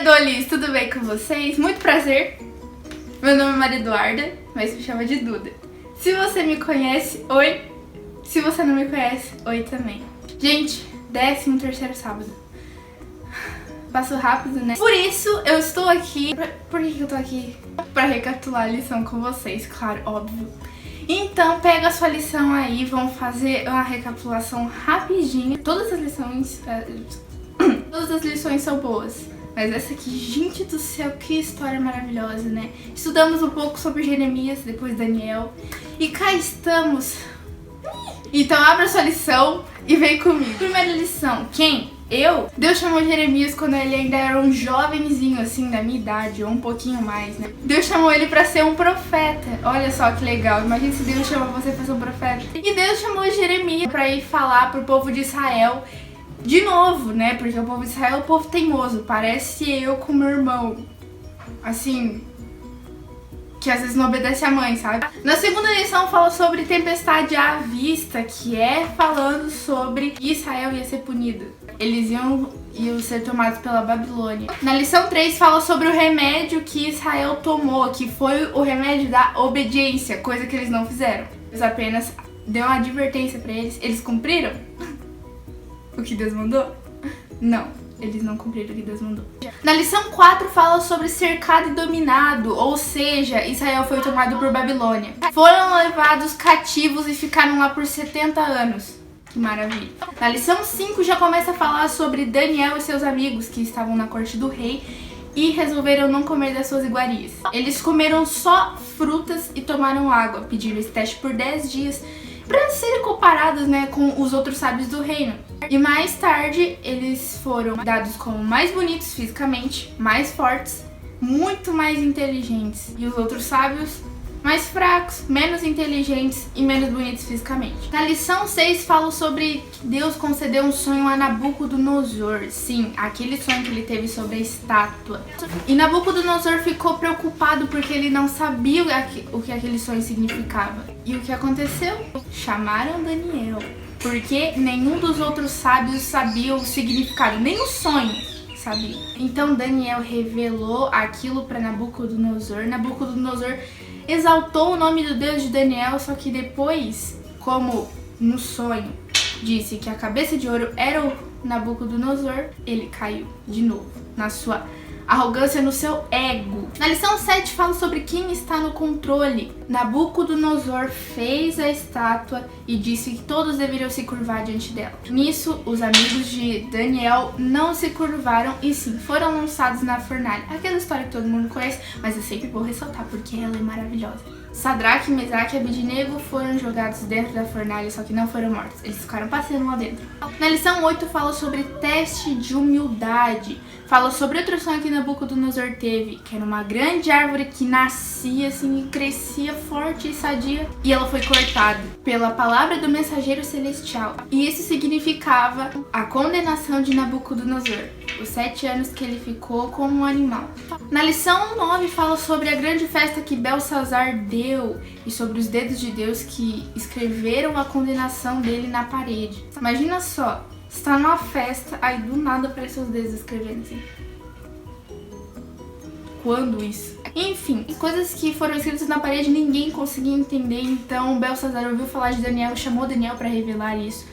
Dolis, tudo bem com vocês? Muito prazer, meu nome é Maria Eduarda, mas me chama de Duda. Se você me conhece, oi. Se você não me conhece, oi também. Gente, 13º sábado. Passou rápido, né? Por isso eu estou aqui. Por que eu tô aqui? Pra recapitular a lição com vocês, claro, óbvio. Então pega a sua lição aí, vamos fazer uma recapitulação rapidinha. Todas as lições são boas, mas essa aqui, gente do céu, que história maravilhosa, né? Estudamos um pouco sobre Jeremias, depois Daniel, e cá estamos. Então abra sua lição e vem comigo. Primeira lição, quem? Eu? Deus chamou Jeremias quando ele ainda era um jovenzinho, assim, da minha idade, ou um pouquinho mais, né? Deus chamou ele pra ser um profeta. Olha só que legal, imagina se Deus chamou você pra ser um profeta. E Deus chamou Jeremias pra ir falar pro povo de Israel de novo, né? Porque o povo de Israel é um povo teimoso. Parece eu com meu irmão, assim, que às vezes não obedece a mãe, sabe? Na segunda lição fala sobre tempestade à vista, que é falando sobre Israel ia ser punido. Eles iam ser tomados pela Babilônia. Na lição 3 fala sobre o remédio que Israel tomou, que foi o remédio da obediência, coisa que eles não fizeram. Eles apenas deu uma advertência pra eles. Eles cumpriram o que Deus mandou? Não. Eles não cumpriram o que Deus mandou. Na lição 4 fala sobre cercado e dominado, ou seja, Israel foi tomado por Babilônia. Foram levados cativos e ficaram lá por 70 anos. Que maravilha. Na lição 5 já começa a falar sobre Daniel e seus amigos que estavam na corte do rei e resolveram não comer das suas iguarias. Eles comeram só frutas e tomaram água, pediram esse teste por 10 dias para serem comparados, né, com os outros sábios do reino. E mais tarde eles foram dados como mais bonitos fisicamente, mais fortes, muito mais inteligentes. E os outros sábios mais fracos, menos inteligentes e menos bonitos fisicamente. Na lição 6 fala sobre que Deus concedeu um sonho a Nabucodonosor. Sim, aquele sonho que ele teve sobre a estátua. E Nabucodonosor ficou preocupado porque ele não sabia o que aquele sonho significava. E o que aconteceu? Chamaram Daniel, porque nenhum dos outros sábios sabia o significado, nem o sonho sabia. Então Daniel revelou aquilo para Nabucodonosor. Nabucodonosor exaltou o nome do Deus de Daniel, só que depois, como no sonho disse que a cabeça de ouro era o Nabucodonosor, ele caiu de novo na sua arrogância, no seu ego. Na lição 7 fala sobre quem está no controle. Nabucodonosor fez a estátua e disse que todos deveriam se curvar diante dela. Nisso, os amigos de Daniel não se curvaram e sim, foram lançados na fornalha. Aquela história que todo mundo conhece, mas eu sempre vou ressaltar porque ela é maravilhosa. Sadraque, Mesaque e Abednego foram jogados dentro da fornalha, só que não foram mortos. Eles ficaram passeando lá dentro. Na lição 8 fala sobre teste de humildade. Fala sobre outro sonho que Nabucodonosor teve, que era uma grande árvore que nascia assim e crescia forte e sadia. E ela foi cortada pela palavra do mensageiro celestial. E isso significava a condenação de Nabucodonosor, os 7 anos que ele ficou como um animal. Na lição 9 fala sobre a grande festa que Belsazar deu e sobre os dedos de Deus que escreveram a condenação dele na parede. Imagina só, está numa festa, aí do nada aparecem os dedos escrevendo assim. Quando isso? Enfim, coisas que foram escritas na parede ninguém conseguia entender, então Belsazar ouviu falar de Daniel e chamou Daniel para revelar isso.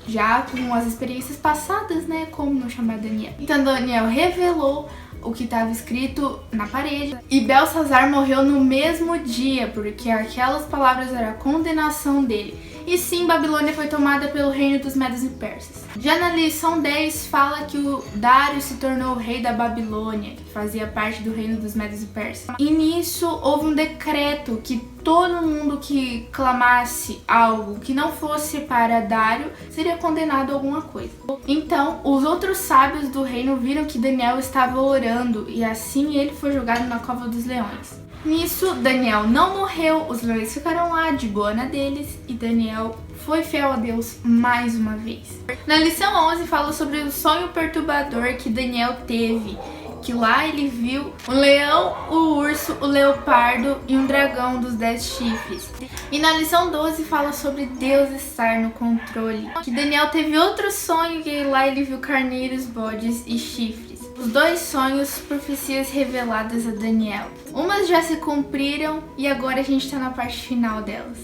Já com as experiências passadas, né, como não chamar Daniel. Então Daniel revelou o que estava escrito na parede. E Belsazar morreu no mesmo dia, porque aquelas palavras eram a condenação dele. E sim, Babilônia foi tomada pelo reino dos Medos e Persas. Já na lição 10 fala que o Dário se tornou o rei da Babilônia, que fazia parte do reino dos Medos e Persas. E nisso houve um decreto que todo mundo que clamasse algo que não fosse para Dário seria condenado a alguma coisa. Então, os outros sábios do reino viram que Daniel estava orando e assim ele foi jogado na cova dos leões. Nisso, Daniel não morreu, os leões ficaram lá de boa na deles e Daniel foi fiel a Deus mais uma vez. Na lição 11 fala sobre o sonho perturbador que Daniel teve, que lá ele viu um leão, o urso, o leopardo e um dragão dos 10 chifres. E na lição 12 fala sobre Deus estar no controle, que Daniel teve outro sonho que lá ele viu carneiros, bodes e chifres. os 2 sonhos, profecias reveladas a Daniel. Umas já se cumpriram e agora a gente está na parte final delas.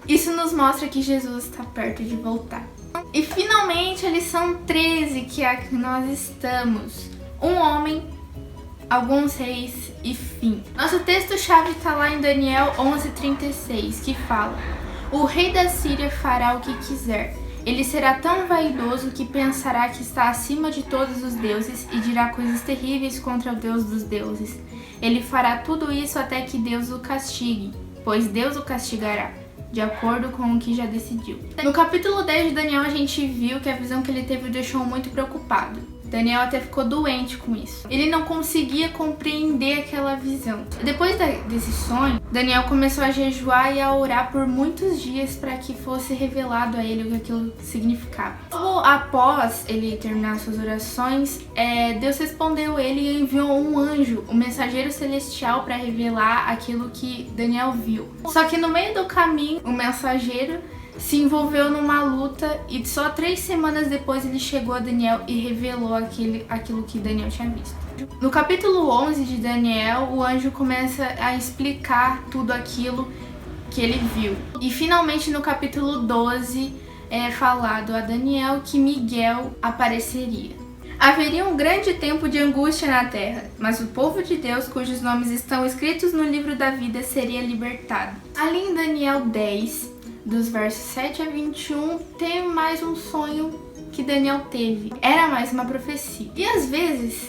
Isso nos mostra que Jesus está perto de voltar. E finalmente a lição 13, que é a que nós estamos. Um homem, alguns reis e fim. Nosso texto-chave está lá em Daniel 11:36, que fala: o rei da Síria fará o que quiser. Ele será tão vaidoso que pensará que está acima de todos os deuses e dirá coisas terríveis contra o Deus dos deuses. Ele fará tudo isso até que Deus o castigue, pois Deus o castigará, de acordo com o que já decidiu. No capítulo 10 de Daniel, a gente viu que a visão que ele teve o deixou muito preocupado. Daniel até ficou doente com isso. Ele não conseguia compreender aquela visão. Depois desse sonho, Daniel começou a jejuar e a orar por muitos dias para que fosse revelado a ele o que aquilo significava. Logo após ele terminar suas orações, Deus respondeu ele e enviou um anjo, um mensageiro celestial, para revelar aquilo que Daniel viu. Só que no meio do caminho, o mensageiro se envolveu numa luta e só 3 semanas depois ele chegou a Daniel e revelou aquilo que Daniel tinha visto. No capítulo 11 de Daniel, o anjo começa a explicar tudo aquilo que ele viu. E finalmente no capítulo 12 é falado a Daniel que Miguel apareceria. Haveria um grande tempo de angústia na terra, mas o povo de Deus, cujos nomes estão escritos no livro da vida, seria libertado. Ali em Daniel 10, dos versos 7 a 21, tem mais um sonho que Daniel teve. Era mais uma profecia. E às vezes,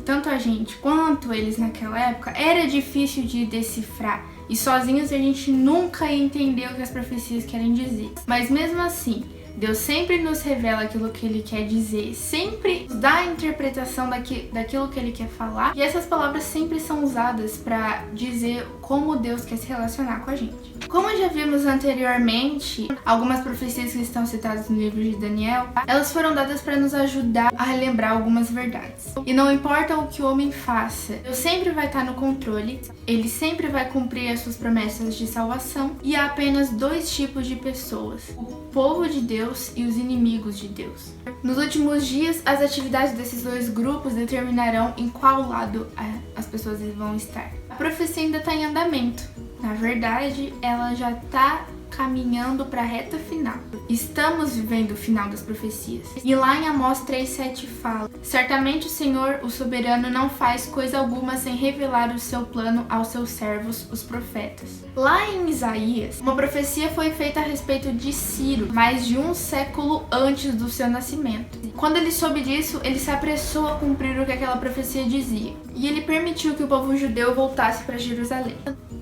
tanto a gente quanto eles naquela época, era difícil de decifrar. E sozinhos a gente nunca entendeu o que as profecias querem dizer. Mas mesmo assim, Deus sempre nos revela aquilo que Ele quer dizer, sempre nos dá a interpretação daquilo que Ele quer falar, e essas palavras sempre são usadas para dizer como Deus quer se relacionar com a gente. Como já vimos anteriormente, algumas profecias que estão citadas no livro de Daniel, elas foram dadas para nos ajudar a relembrar algumas verdades. E não importa o que o homem faça, Deus sempre vai estar no controle, Ele sempre vai cumprir as suas promessas de salvação, e há apenas 2 tipos de pessoas: o povo de Deus e os inimigos de Deus. Nos últimos dias, as atividades desses 2 grupos determinarão em qual lado as pessoas vão estar. A profecia ainda está em andamento. Na verdade, ela já está caminhando para a reta final. Estamos vivendo o final das profecias. E lá em Amós 3:7 fala: certamente o Senhor, o soberano, não faz coisa alguma sem revelar o seu plano aos seus servos, os profetas. Lá em Isaías, uma profecia foi feita a respeito de Ciro, mais de 1 século antes do seu nascimento. Quando ele soube disso, ele se apressou a cumprir o que aquela profecia dizia. E ele permitiu que o povo judeu voltasse para Jerusalém.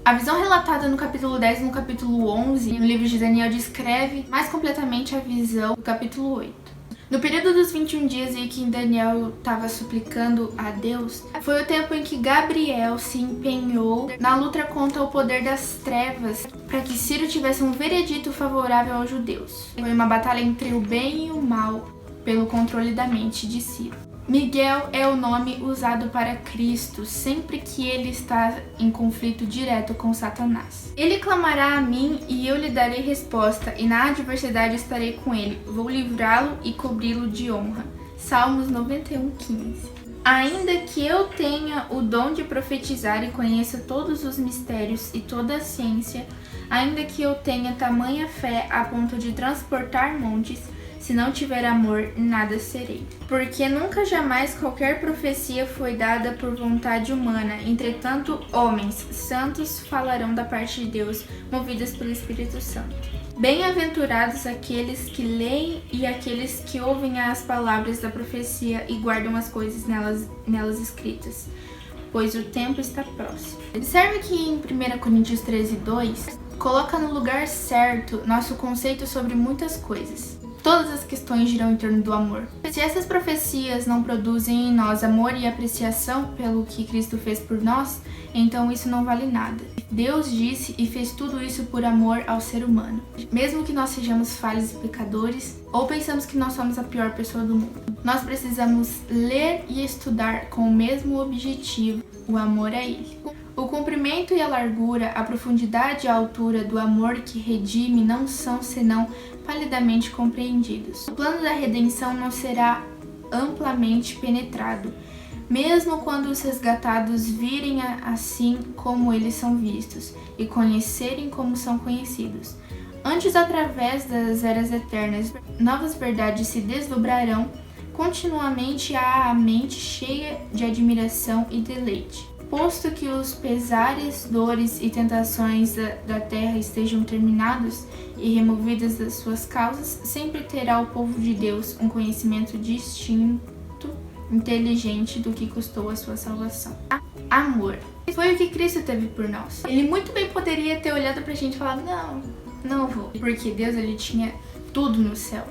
A visão relatada no capítulo 10 e no capítulo 11, no livro de Daniel, descreve mais completamente a visão do capítulo 8. No período dos 21 dias em que Daniel estava suplicando a Deus, foi o tempo em que Gabriel se empenhou na luta contra o poder das trevas para que Ciro tivesse um veredito favorável aos judeus. Foi uma batalha entre o bem e o mal pelo controle da mente de Ciro. Miguel é o nome usado para Cristo sempre que ele está em conflito direto com Satanás. Ele clamará a mim e eu lhe darei resposta, e na adversidade estarei com ele. Vou livrá-lo e cobri-lo de honra. Salmos 91:15. Ainda que eu tenha o dom de profetizar e conheça todos os mistérios e toda a ciência, ainda que eu tenha tamanha fé a ponto de transportar montes, se não tiver amor, nada serei. Porque nunca jamais qualquer profecia foi dada por vontade humana. Entretanto, homens santos falarão da parte de Deus, movidas pelo Espírito Santo. Bem-aventurados aqueles que leem e aqueles que ouvem as palavras da profecia e guardam as coisas nelas escritas, pois o tempo está próximo. Observe que em 1 Coríntios 13:2 coloca no lugar certo nosso conceito sobre muitas coisas. Todas as questões giram em torno do amor. Se essas profecias não produzem em nós amor e apreciação pelo que Cristo fez por nós, então isso não vale nada. Deus disse e fez tudo isso por amor ao ser humano. Mesmo que nós sejamos falhos e pecadores, ou pensamos que nós somos a pior pessoa do mundo, nós precisamos ler e estudar com o mesmo objetivo, o amor a Ele. O comprimento e a largura, a profundidade e a altura do amor que redime não são senão palidamente compreendidos. O plano da redenção não será amplamente penetrado, mesmo quando os resgatados virem assim como eles são vistos e conhecerem como são conhecidos. Antes, através das eras eternas, novas verdades se desdobrarão continuamente à mente cheia de admiração e deleite. Posto que os pesares, dores e tentações da terra estejam terminados e removidas das suas causas, sempre terá o povo de Deus um conhecimento distinto, inteligente do que custou a sua salvação. Amor. Foi o que Cristo teve por nós. Ele muito bem poderia ter olhado pra gente e falado, não vou. Porque Deus, ele tinha tudo no céu.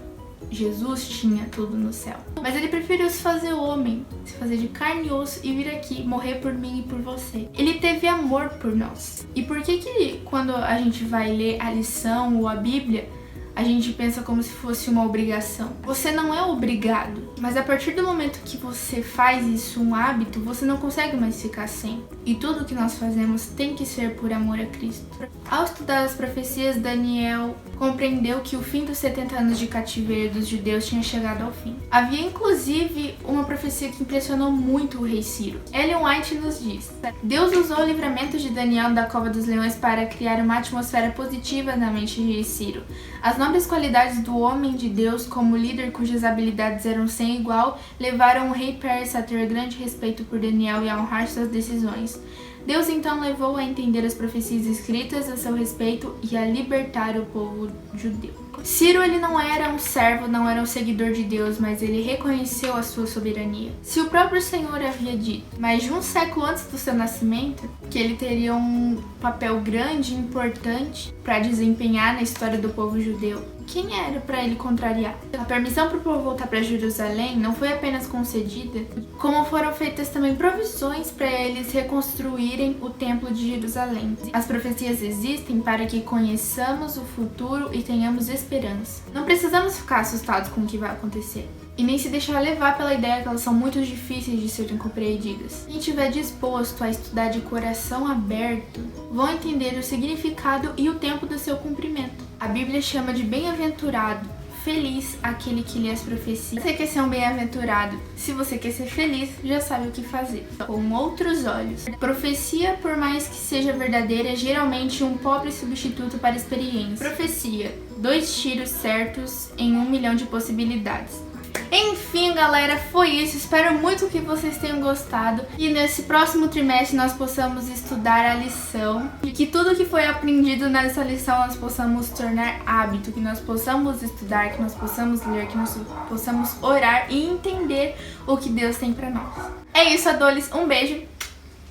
Jesus tinha tudo no céu. Mas ele preferiu se fazer homem, se fazer de carne e osso e vir aqui morrer por mim e por você. Ele teve amor por nós. E por que quando a gente vai ler a lição ou a Bíblia, a gente pensa como se fosse uma obrigação? Você não é obrigado, mas a partir do momento que você faz isso um hábito, você não consegue mais ficar sem. E tudo que nós fazemos tem que ser por amor a Cristo. Ao estudar as profecias, Daniel compreendeu que o fim dos 70 anos de cativeiro dos judeus tinha chegado ao fim. Havia inclusive uma profecia que impressionou muito o rei Ciro. Ellen White nos diz: Deus usou o livramento de Daniel da cova dos leões para criar uma atmosfera positiva na mente de Ciro. As nobres qualidades do homem de Deus como líder, cujas habilidades eram sem igual, levaram o rei persa a ter grande respeito por Daniel e a honrar suas decisões. Deus então levou a entender as profecias escritas a seu respeito e a libertar o povo judeu. Ciro, ele não era um servo, não era um seguidor de Deus, mas ele reconheceu a sua soberania. Se o próprio Senhor havia dito, mais de um século antes do seu nascimento, que ele teria um papel grande e importante para desempenhar na história do povo judeu, quem era para ele contrariar? A permissão para o povo voltar para Jerusalém não foi apenas concedida, como foram feitas também provisões para eles reconstruírem o templo de Jerusalém. As profecias existem para que conheçamos o futuro e tenhamos esperança. Não precisamos ficar assustados com o que vai acontecer e nem se deixar levar pela ideia que elas são muito difíceis de serem compreendidas. Quem estiver disposto a estudar de coração aberto, vão entender o significado e o tempo do seu cumprimento. A Bíblia chama de bem-aventurado, feliz aquele que lê as profecias. Se você quer ser um bem-aventurado, se você quer ser feliz, já sabe o que fazer. Com outros olhos. Profecia, por mais que seja verdadeira, é geralmente um pobre substituto para a experiência. Profecia, 2 tiros certos em 1 milhão de possibilidades. Enfim, galera, foi isso. Espero muito que vocês tenham gostado e nesse próximo trimestre nós possamos estudar a lição e que tudo que foi aprendido nessa lição nós possamos tornar hábito, que nós possamos estudar, que nós possamos ler, que nós possamos orar e entender o que Deus tem pra nós. É isso, Adolis. Um beijo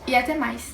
e até mais.